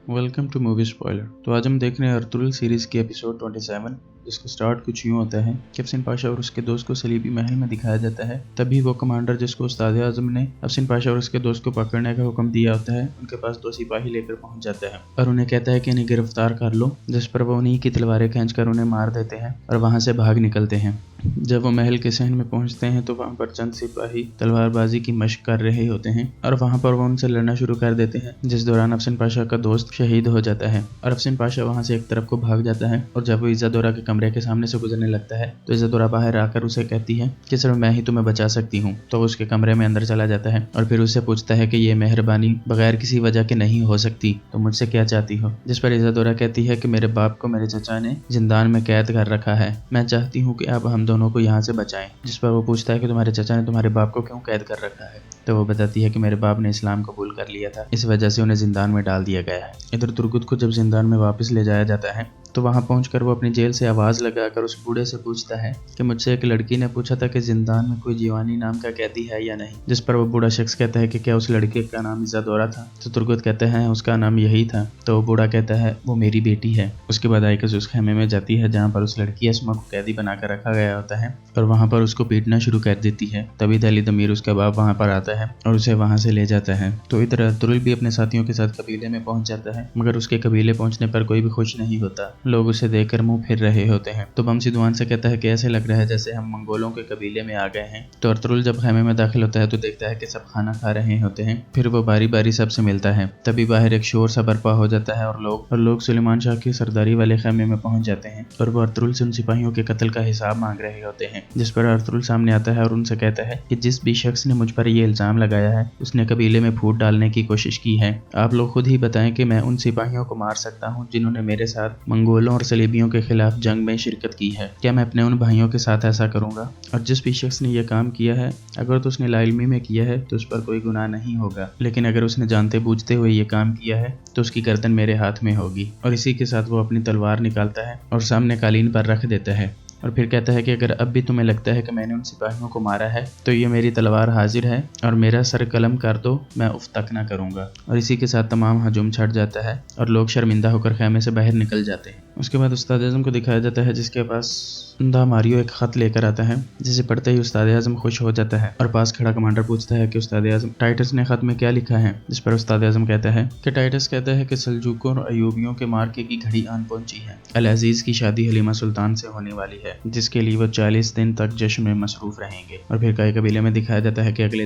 Welcome two movie spoiler. तो आज हम देख रहे हैं अर्तुगरुल सीरीज की एपिसोड 27, जिसका स्टार्ट कुछ यूँ होता है कि अफसिन पाशा और उसके दोस्त को सलीबी महल में दिखाया जाता है। तभी वो कमांडर जिसको उस्ताद आजम ने अफसिन पाशा और उसके दोस्त को पकड़ने का हुक्म दिया होता है, उनके पास 2 सिपाही लेकर पहुंच जाता है और उन्हें कहता है कि इन्हें गिरफ्तार कर लो, जिस पर वो उन्हीं की तलवारें खींचकर उन्हें मार देते हैं और वहां से भाग निकलते हैं। जब वो महल के सहन में पहुंचते हैं तो वहां पर चंद सिपाही तलवारबाजी की मशक कर रहे होते हैं और वहां पर वो उनसे लड़ना शुरू कर देते हैं, जिस दौरान अफसिन पाशा का दोस्त शहीद हो जाता है और अफसिन पाशा वहां से एक तरफ को भाग जाता है। और जब वो इज़्ज़ादौरा के कमरे के सामने से गुजरने लगता है तो इज़्ज़ादौरा बाहर आकर उसे कहती है कि सिर्फ मैं ही तुम्हें बचा सकती हूँ। तो वो उसके कमरे में अंदर चला जाता है और फिर उससे पूछता है कि ये मेहरबानी बगैर किसी वजह के नहीं हो सकती, तो मुझसे क्या चाहती हो? जिस पर इज़्ज़ादौरा कहती है कि मेरे बाप को मेरे चचा ने जिंदान में कैद कर रखा है, मैं चाहती हूँ कि अब हम दोनों को यहाँ से बचाएं। जिस पर वो पूछता है कि तुम्हारे चचा ने तुम्हारे बाप को क्यों कैद कर रखा है? तो वो बताती है कि मेरे बाप ने इस्लाम कबूल कर लिया था, इस वजह से उन्हें जिंदान में डाल दिया गया है। इधर तुर्गुत को जब जिंदान में वापस ले जाया जाता है तो वहां पहुंचकर वो अपनी जेल से आवाज लगाकर उस बूढ़े से पूछता है कि मुझसे एक लड़की ने पूछा था कि जिंदान में कोई जीवानी नाम का कैदी है या नहीं। जिस पर वो बूढ़ा शख्स कहता है कि क्या उस लड़के का नाम इज़्ज़ादौरा था? तो तुर्गुत कहते हैं उसका नाम यही था। तो वो बूढ़ा कहता है वो मेरी बेटी है। उसके बाद आइकस उस खेमे में जाती है जहाँ पर उस लड़की अस्मा को कैदी बनाकर रखा गया होता है और वहाँ पर उसको पीटना शुरू कर देती है। तभी दली दमीर उसका बाप वहाँ पर आता है और उसे वहाँ से ले जाता है। तो इधर अर्तुगरुल भी अपने साथियों के साथ कबीले में पहुंच जाता है, मगर उसके कबीले पहुंचने पर कोई भी खुश नहीं होता। लोग उसे देखकर मुंह फिर रहे होते हैं। तो बमसी दुआन से कहता है कि ऐसे लग रहा है जैसे हम मंगोलों के कबीले में आ गए हैं। तो अर्तुगरुल जब खेमे में दाखिल होता है तो देखता है कि सब खाना खा रहे होते हैं। फिर वो बारी बारी सबसे मिलता है। तभी बाहर एक शोर सा बर्पा हो जाता है और लोग सुलेमान शाह की सरदारी वाले खेमे में पहुंच जाते हैं और वो अर्तुगरुल से उन सिपाहियों के कत्ल का हिसाब मांग रहे होते हैं। जिस पर अर्तुगरुल सामने आता है और उनसे कहता है कि जिस भी शख्स ने मुझ पर ये इल्जाम लगाया है उसने कबीले में फूट डालने की कोशिश की है। आप लोग खुद ही बताएं कि मैं उन सिपाहियों को मार सकता हूं जिन्होंने मेरे साथ मंगोलों और सलीबियों के खिलाफ जंग में शिरकत की है। क्या मैं अपने उन भाइयों के साथ ऐसा करूंगा? और जिस भी शख्स ने यह काम किया है, अगर तो उसने लाइल्मी में किया है तो उस पर कोई गुनाह नहीं होगा, लेकिन अगर उसने जानते बूझते हुए ये काम किया है तो उसकी गर्दन मेरे हाथ में होगी। और इसी के साथ वो अपनी तलवार निकालता है और सामने कालीन पर रख देता है और फिर कहता है कि अगर अब भी तुम्हें लगता है कि मैंने उन सिपाहियों को मारा है तो ये मेरी तलवार हाजिर है और मेरा सर कलम कर दो, मैं उफ तक ना करूंगा। और इसी के साथ तमाम हजूम छट जाता है और लोग शर्मिंदा होकर खेमे से बाहर निकल जाते हैं। उसके बाद उस्ताद आज़म को दिखाया जाता है जिसके पास दा मारियो एक खत लेकर आता है, जिसे पढ़ते ही उस्ताद आज़म खुश हो जाता है और पास खड़ा कमांडर पूछता है कि उस्ताद आज़म टाइटस ने खत में क्या लिखा है? जिस पर उस्ताद आज़म कहता है कि टाइटस कहता है कि सल्जूकों और अयूबियों के मार्के की घड़ी आन पहुंची है। अल अजीज की शादी हलीमा सुल्तान से होने वाली है, जिसके लिए वो 40 दिन तक जश्न में मसरूफ रहेंगे। और फिर कई कबीले में दिखाया जाता है कि अगले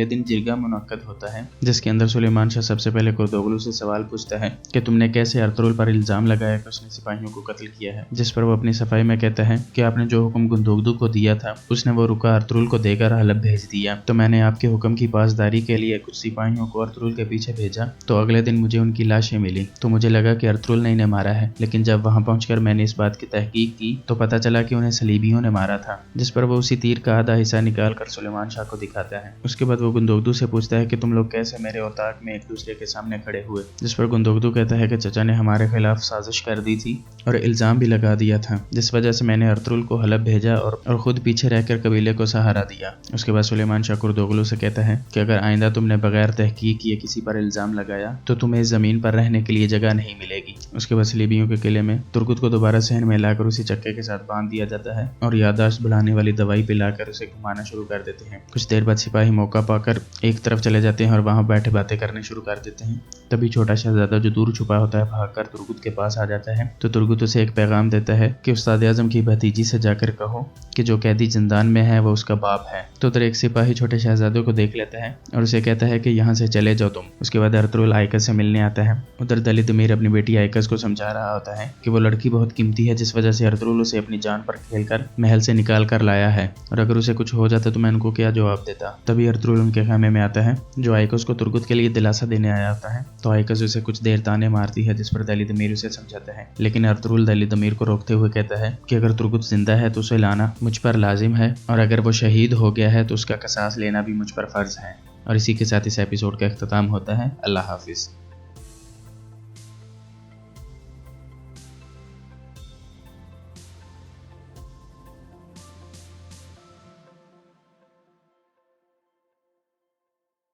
दिन जिरगा मुनक्कद होता है, जिसके अंदर सुलेमान शाह सबसे पहले कुर्दोगलू से सवाल पूछता है कि तुमने कैसे अर्तुगरुल पर इल्जाम लगाया कि उसने सिपाहियों को कत्ल किया है। जिस पर वो अपनी सफाई में कहता है कि आपने जो हुक्म गुंदोगदू को दिया था उसने वो रुका अर्तुगरुल को देकर हलब भेज दिया। तो मैंने आपके हुक्म की पासदारी के लिए कुछ सिपाहियों को अर्तुगरुल के पीछे भेजा, तो अगले दिन मुझे उनकी लाशें मिली। तो मुझे लगा कि अर्तुगरुल ने इन्हें मारा है, लेकिन जब वहां पहुंचकर मैंने इस बात की तहकीक की तो पता चला कि उन्हें सलीबियों ने मारा था। जिस पर वो उसी तीर का आधा हिस्सा निकाल कर सुलेमान शाह को दिखाता है। उसके बाद वो गुंदोगदू से पूछता है कि तुम लोग कैसे मेरे औताक में एक दूसरे के सामने खड़े हुए? जिस पर गुंदोगदू कहता है कि चचा ने हमारे खिलाफ साजिश कर दी थी और इल्जाम भी लगा दिया था, जिस वजह से मैंने अर्तुगरुल को हलब भेजा और खुद पीछे रहकर कबीले को सहारा दिया। उसके बाद सुलेमान शाह कुर्दोगलू से कहता है कि अगर आइंदा तुमने बगैर तहकीक किए किसी पर इल्जाम लगाया तो तुम्हें इस जमीन पर रहने के लिए जगह नहीं मिलेगी। उसके बाद सलीबियों के किले में तुर्गुत को दोबारा सहन में लाकर उसी चक्के के साथ बांध दिया जाता है और याददाश्त बढ़ाने वाली दवाई पिलाकर उसे घुमाना शुरू कर देते हैं। कुछ देर बाद सिपाही मौका पाकर एक तरफ चले जाते हैं और वहां बैठे बातें करने शुरू कर देते हैं। तभी छोटा शहजादा जो दूर छुपा होता है भागकर तुर्गुत के पास आ जाता है। तो तुर्गुत उसे एक पैगाम देता है कि उस्ताद आज़म की भतीजी से जाकर कहो कि जो कैदी जिंदान में है वो उसका बाप है। तो उधर एक सिपाही छोटे शहजादे को देख लेता है और उसे कहता है कि यहाँ से चले जाओ तुम। उसके बाद अर्तुगरुल आइकस से मिलने आता है। उधर दलित अमीर अपनी बेटी आइकस को समझा रहा होता है कि वो लड़की बहुत कीमती है, जिस वजह से अर्तुगरुल उसे अपनी जान पर खेलकर महल से निकाल कर लाया है और अगर उसे कुछ हो जाता तो मैं उनको क्या जवाब देता। तभी अर्तुगरुल उनके खेमे में आता है जो आइकस को तुर्गुत के लिए दिलासा देने आया होता है। तो आइकस उसे कुछ देर ताने मारती है, जिस पर दलित अमीर उसे समझाता है, लेकिन अर्तुगरुल दलित अमीर को रोकते हुए कहता है कि अगर तुर्गुत जिंदा है तो उसे लाना मुझ पर लाजिम है और अगर वो शहीद हो गया है तो उसका कसास लेना भी मुझ पर फर्ज है। और इसी के साथ इस एपिसोड का इख्तिताम होता है। अल्लाह हाफिज।